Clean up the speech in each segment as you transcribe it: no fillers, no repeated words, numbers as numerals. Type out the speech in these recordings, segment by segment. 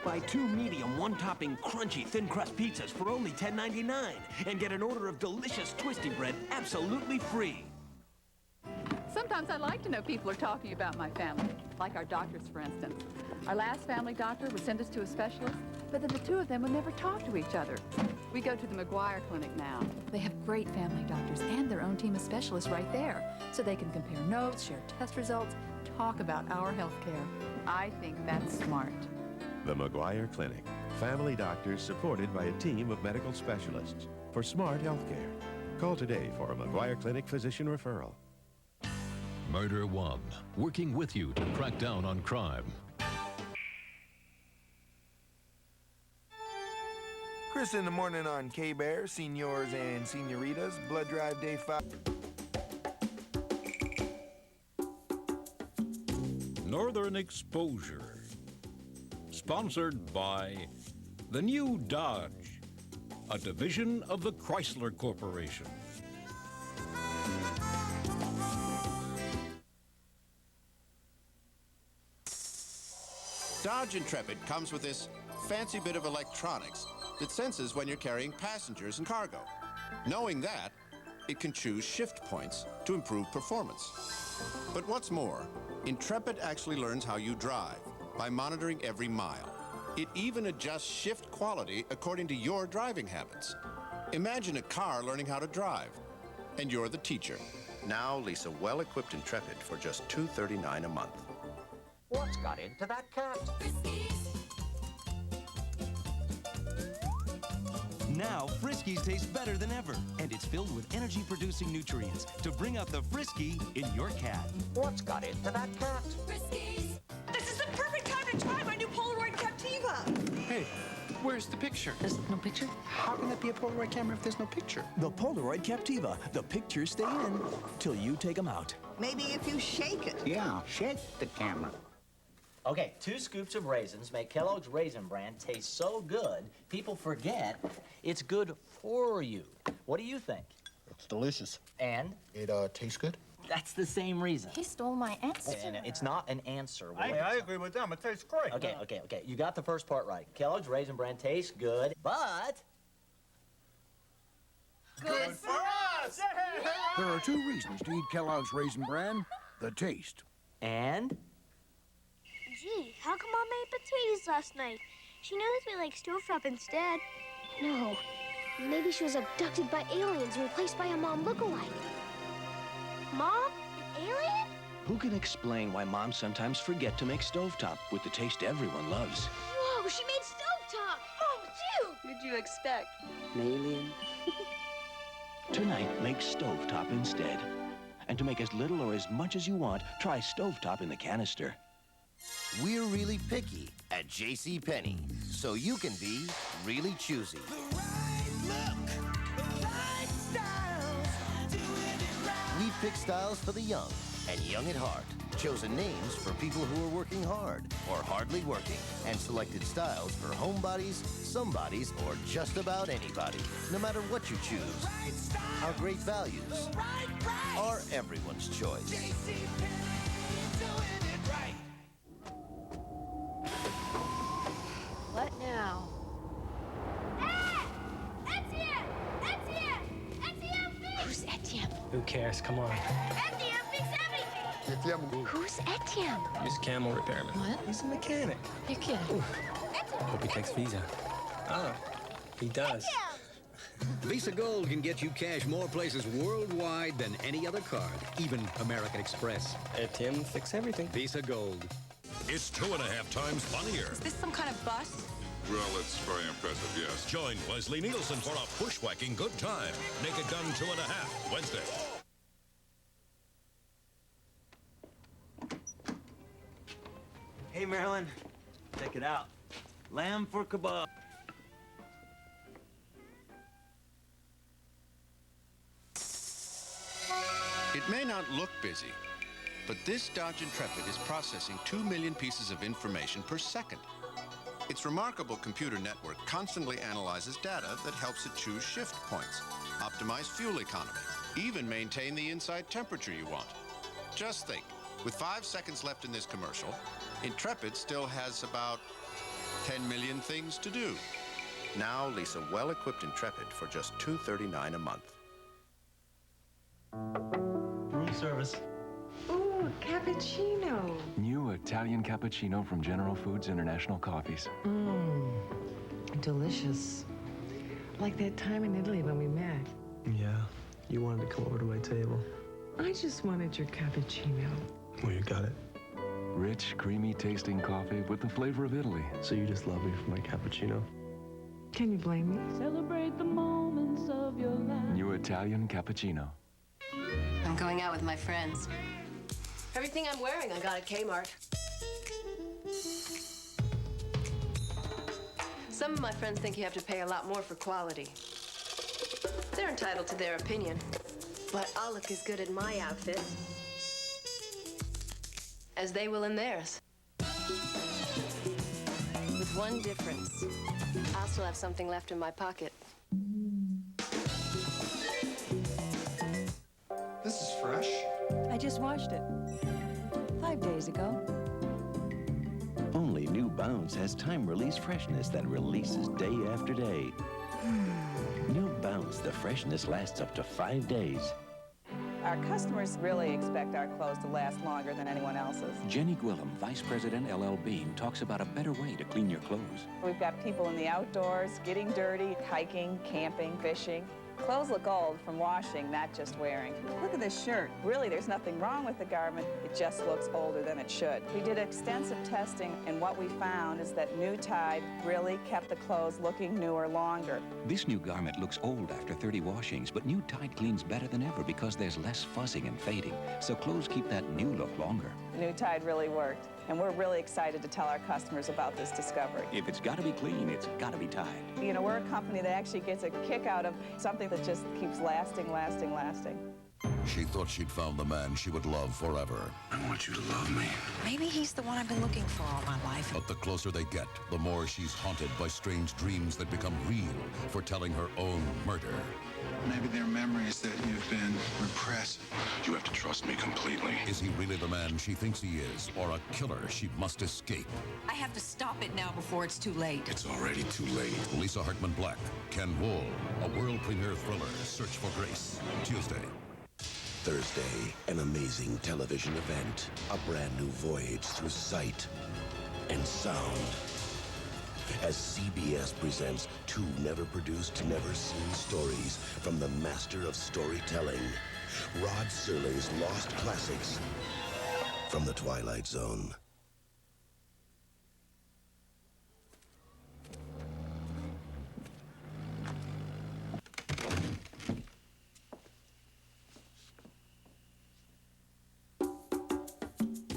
Buy 2 medium, 1-topping, crunchy, thin-crust pizzas for only $10.99 and get an order of delicious twisty bread absolutely free. Sometimes I like to know people are talking about my family, like our doctors, for instance. Our last family doctor would send us to a specialist, but then the two of them would never talk to each other. We go to the McGuire Clinic now. They have great family doctors and their own team of specialists right there, so they can compare notes, share test results, talk about our health care. I think that's smart. The McGuire Clinic. Family doctors supported by a team of medical specialists for smart health care. Call today for a McGuire Clinic physician referral. Murder One, working with you to crack down on crime. Chris in the morning on K-Bear, Seniors and Senoritas, Blood Drive Day 5. Northern Exposure. Sponsored by the new Dodge, a division of the Chrysler Corporation. Dodge Intrepid comes with this fancy bit of electronics that senses when you're carrying passengers and cargo. Knowing that, it can choose shift points to improve performance. But what's more, Intrepid actually learns how you drive by monitoring every mile. It even adjusts shift quality according to your driving habits. Imagine a car learning how to drive, and you're the teacher. Now lease a well-equipped Intrepid for just $239 a month. What's got into that cat? Friskies. Now, Friskies tastes better than ever, and it's filled with energy-producing nutrients to bring out the Frisky in your cat. What's got into that cat? Friskies. This is the perfect time to try my new Polaroid Captiva. Hey, where's the picture? There's no picture? How can that be a Polaroid camera if there's no picture? The Polaroid Captiva. The pictures stay in till you take them out. Maybe if you shake it. Yeah, shake the camera. Okay, 2 scoops of raisins make Kellogg's Raisin Bran taste so good, people forget it's good for you. What do you think? It's delicious. And? It tastes good? That's the same reason. He stole my answer. And it's not an answer. I agree with them. It tastes great. Okay. You got the first part right. Kellogg's Raisin Bran tastes good, but... Good for us! There are 2 reasons to eat Kellogg's Raisin Bran. The taste. And? Gee, how come Mom made potatoes last night? She knows we like stovetop instead. No, maybe she was abducted by aliens and replaced by a mom lookalike. Mom? An alien? Who can explain why moms sometimes forget to make stovetop with the taste everyone loves? Whoa, she made stovetop! Mom, too! Did you expect? An alien? Tonight, make stovetop instead. And to make as little or as much as you want, try stovetop in the canister. We're really picky at JCPenney, so you can be really choosy. The right look, the right styles, doing it right. We pick styles for the young and young at heart. Chosen names for people who are working hard or hardly working. And selected styles for homebodies, somebodies, or just about anybody. No matter what you choose, Right style, our great values right price. are everyone's choice. JCPenney, doing it right. What now? Hey! Etienne! Etienne! Etienne, fix! Who's Etienne? Who cares? Come on. Etienne, fix everything! Who's Etienne? He's a camel repairman. What? He's a mechanic. You're kidding. I hope he takes Visa. Oh, he does. Visa Gold can get you cash more places worldwide than any other card, even American Express. ATM fix everything. Visa Gold. It's 2.5 times funnier. Is this some kind of bus? Well, it's very impressive, yes. Join Leslie Nielsen for a bushwhacking good time. Naked Gun 2.5, Wednesday. Hey, Marilyn, check it out. Lamb for kebab. It may not look busy, but this Dodge Intrepid is processing 2 million pieces of information per second. Its remarkable computer network constantly analyzes data that helps it choose shift points, optimize fuel economy, even maintain the inside temperature you want. Just think, With 5 seconds left in this commercial, Intrepid still has about 10 million things to do. Now lease a well-equipped Intrepid for just $239 a month. Room service. Ooh, cappuccino. New Italian cappuccino from General Foods International Coffees. Delicious. Like that time in Italy when we met. Yeah, you wanted to come over to my table. I just wanted your cappuccino. Well, you got it. Rich, creamy tasting coffee with the flavor of Italy. So you just love me for my cappuccino? Can you blame me? Celebrate the moments of your life. New Italian cappuccino. I'm going out with my friends. Everything I'm wearing I got at Kmart. Some of my friends think you have to pay a lot more for quality. They're entitled to their opinion. But I'll look as good in my outfit as they will in theirs. With one difference. I'll still have something left in my pocket. This is fresh. I just washed it 5 days ago. Only New Bounce has time-release freshness that releases day after day. New Bounce, the freshness lasts up to 5 days. Our customers really expect our clothes to last longer than anyone else's. Jenny Gwillem, Vice President LL Bean, talks about a better way to clean your clothes. We've got people in the outdoors, getting dirty, hiking, camping, fishing. Clothes look old from washing, not just wearing. Look at this shirt. Really, there's nothing wrong with the garment. It just looks older than it should. We did extensive testing, and what we found is that New Tide really kept the clothes looking newer longer. This new garment looks old after 30 washings, but New Tide cleans better than ever because there's less fuzzing and fading, so clothes keep that new look longer. New Tide really worked, and we're really excited to tell our customers about this discovery. If it's got to be clean, it's got to be Tide. You know, we're a company that actually gets a kick out of something that just keeps lasting, lasting, lasting. She thought she'd found the man she would love forever. I want you to love me. Maybe he's the one I've been looking for all my life. But the closer they get, the more she's haunted by strange dreams that become real, foretelling her own murder. Maybe they're memories that you've been repressing. You have to trust me completely. Is he really the man she thinks he is, or a killer she must escape? I have to stop it now before it's too late. It's already too late. Lisa Hartman Black, Ken Wool, a world premiere thriller, Search for Grace, Tuesday. Thursday, an amazing television event. A brand new voyage through sight and sound. As CBS presents 2 never-produced, never-seen stories from the master of storytelling, Rod Serling's Lost Classics from the Twilight Zone.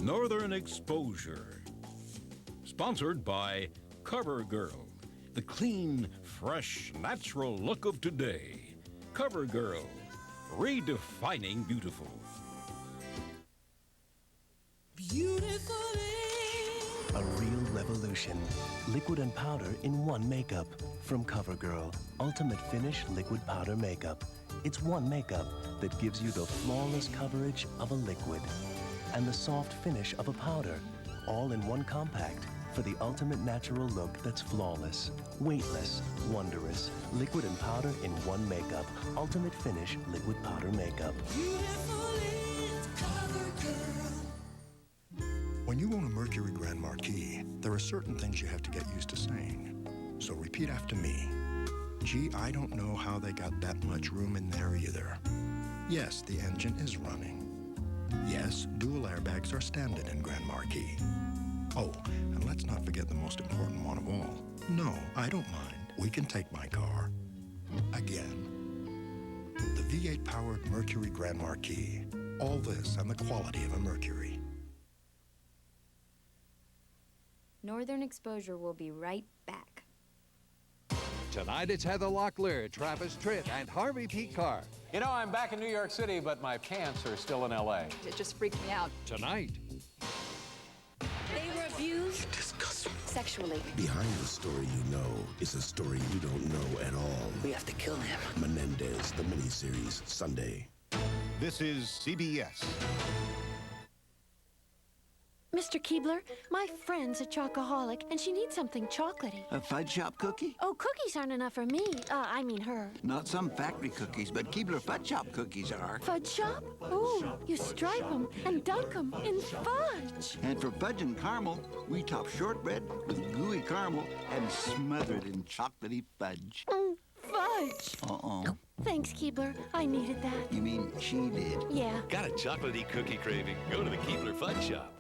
Northern Exposure. Sponsored by CoverGirl, the clean, fresh, natural look of today. CoverGirl, redefining beautiful. A real revolution. Liquid and powder in one makeup. From CoverGirl, Ultimate Finish Liquid Powder Makeup. It's one makeup that gives you the flawless coverage of a liquid and the soft finish of a powder, all in one compact for the ultimate natural look that's flawless, weightless, wondrous. Liquid and powder in one makeup. Ultimate Finish Liquid Powder Makeup. When you own a Mercury Grand Marquis, there are certain things you have to get used to saying. So repeat after me. Gee, I don't know how they got that much room in there either. Yes, the engine is running. Yes, dual airbags are standard in Grand Marquis. Oh, and let's not forget the most important one of all. No, I don't mind. We can take my car. Again. The V8-powered Mercury Grand Marquis. All this and the quality of a Mercury. Northern Exposure will be right back. Tonight it's Heather Locklear, Travis Tritt, and Harvey P. Carr. You know, I'm back in New York City, but my pants are still in L.A. It just freaked me out. Tonight. They were abused sexually. Behind the story you know is a story you don't know at all. We have to kill him. Menendez, the miniseries, Sunday. This is CBS. Mr. Keebler, my friend's a chocoholic, and she needs something chocolatey. A fudge shop cookie? Oh, cookies aren't enough for me. I mean her. Not some factory cookies, but Keebler fudge shop cookies are. Fudge shop? Ooh, you stripe them and dunk them in fudge. And for fudge and caramel, we top shortbread with gooey caramel and smother it in chocolatey fudge. Fudge. Uh-oh. Thanks, Keebler. I needed that. You mean she did? Yeah. Got a chocolatey cookie craving? Go to the Keebler Fudge Shop.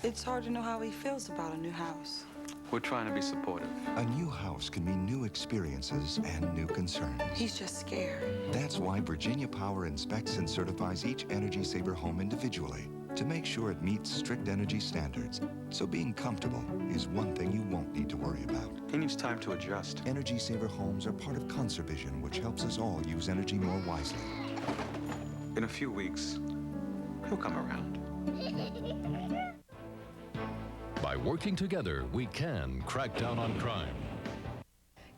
It's hard to know how he feels about a new house. We're trying to be supportive. A new house can mean new experiences and new concerns. He's just scared. That's why Virginia Power inspects and certifies each Energy Saver home individually to make sure it meets strict energy standards. So being comfortable is one thing you won't need to worry about. He needs time to adjust. Energy Saver homes are part of Conservision, which helps us all use energy more wisely. In a few weeks, he'll come around. By working together, we can crack down on crime.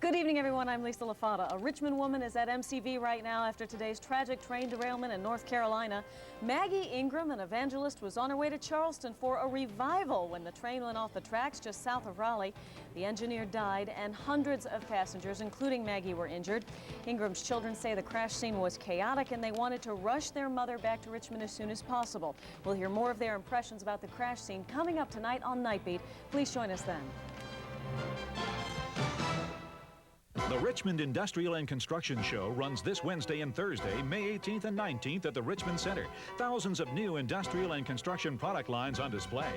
Good evening, everyone. I'm Lisa LaFata. A Richmond woman is at MCV right now after today's tragic train derailment in North Carolina. Maggie Ingram, an evangelist, was on her way to Charleston for a revival when the train went off the tracks just south of Raleigh. The engineer died, and hundreds of passengers, including Maggie, were injured. Ingram's children say the crash scene was chaotic, and they wanted to rush their mother back to Richmond as soon as possible. We'll hear more of their impressions about the crash scene coming up tonight on Nightbeat. Please join us then. The Richmond Industrial and Construction Show runs this Wednesday and Thursday, May 18th and 19th at the Richmond Center. Thousands of new industrial and construction product lines on display.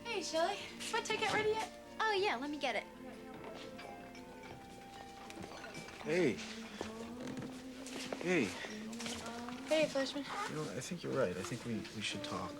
Hey, Shelley. Is my ticket ready yet? Oh, yeah. Let me get it. Hey. Hey. Hey, Fleshman. You know, I think you're right. I think we should talk.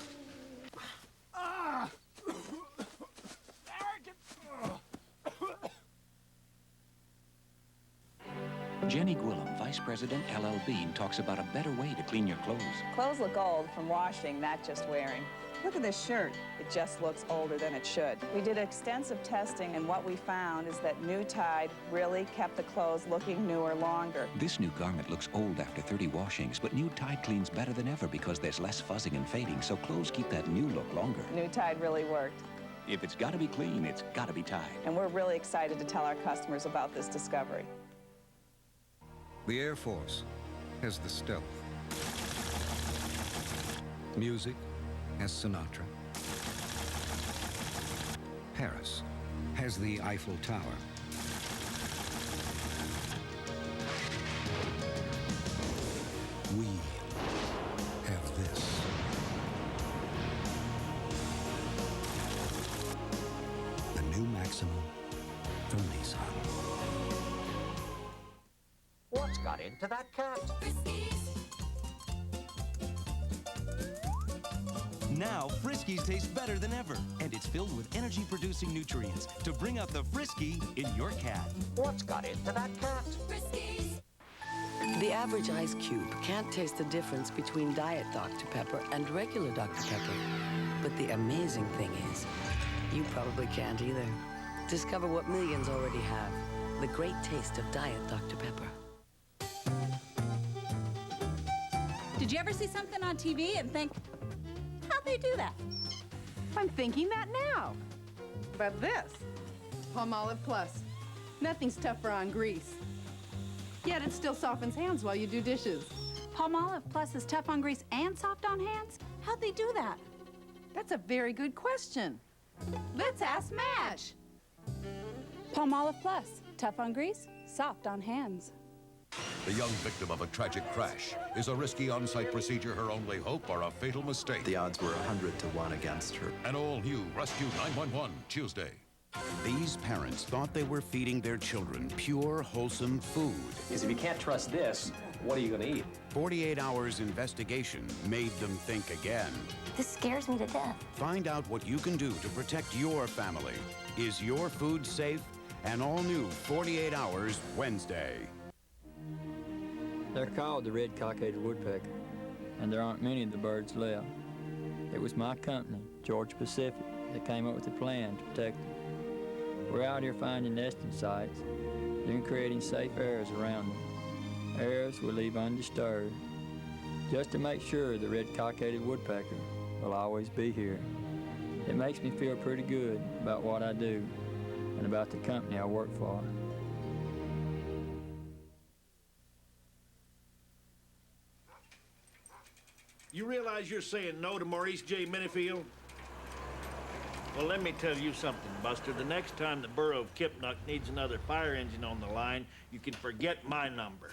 Jenny Gwillem, Vice President, LL Bean, talks about a better way to clean your clothes. Clothes look old from washing, not just wearing. Look at this shirt. It just looks older than it should. We did extensive testing, and what we found is that new Tide really kept the clothes looking newer longer. This new garment looks old after 30 washings, but new Tide cleans better than ever because there's less fuzzing and fading, so clothes keep that new look longer. New Tide really worked. If it's got to be clean, it's got to be Tide. And we're really excited to tell our customers about this discovery. The Air Force has the stealth. Music has Sinatra. Paris has the Eiffel Tower. We have this. The new Maxima from Nissan. What's got into that cat? Now, Friskies tastes better than ever, and it's filled with energy-producing nutrients to bring out the Frisky in your cat. What's got into that cat? The average ice cube can't taste the difference between Diet Dr. Pepper and regular Dr. Pepper. But the amazing thing is, you probably can't either. Discover what millions already have, the great taste of Diet Dr. Pepper. Did you ever see something on TV and think, how'd they do that? I'm thinking that now. But this, Palmolive Plus. Nothing's tougher on grease. Yet it still softens hands while you do dishes. Palmolive Plus is tough on grease and soft on hands? How'd they do that? That's a very good question. Let's ask Madge. Palmolive Plus, tough on grease, soft on hands. The young victim of a tragic crash. Is a risky on-site procedure her only hope or a fatal mistake? The odds were 100 to 1 against her. An all-new Rescue 911, Tuesday. These parents thought they were feeding their children pure, wholesome food. Because if you can't trust this, what are you going to eat? 48 hours investigation made them think again. This scares me to death. Find out what you can do to protect your family. Is your food safe? An all-new 48 Hours Wednesday. They're called the red cockaded woodpecker, and there aren't many of the birds left. It was my company, Georgia Pacific, that came up with a plan to protect them. We're out here finding nesting sites, then creating safe areas around them. Areas we leave undisturbed, just to make sure the red cockaded woodpecker will always be here. It makes me feel pretty good about what I do and about the company I work for. You realize you're saying no to Maurice J. Minifield? Well, let me tell you something, Buster. The next time the borough of Kipnuck needs another fire engine on the line, you can forget my number.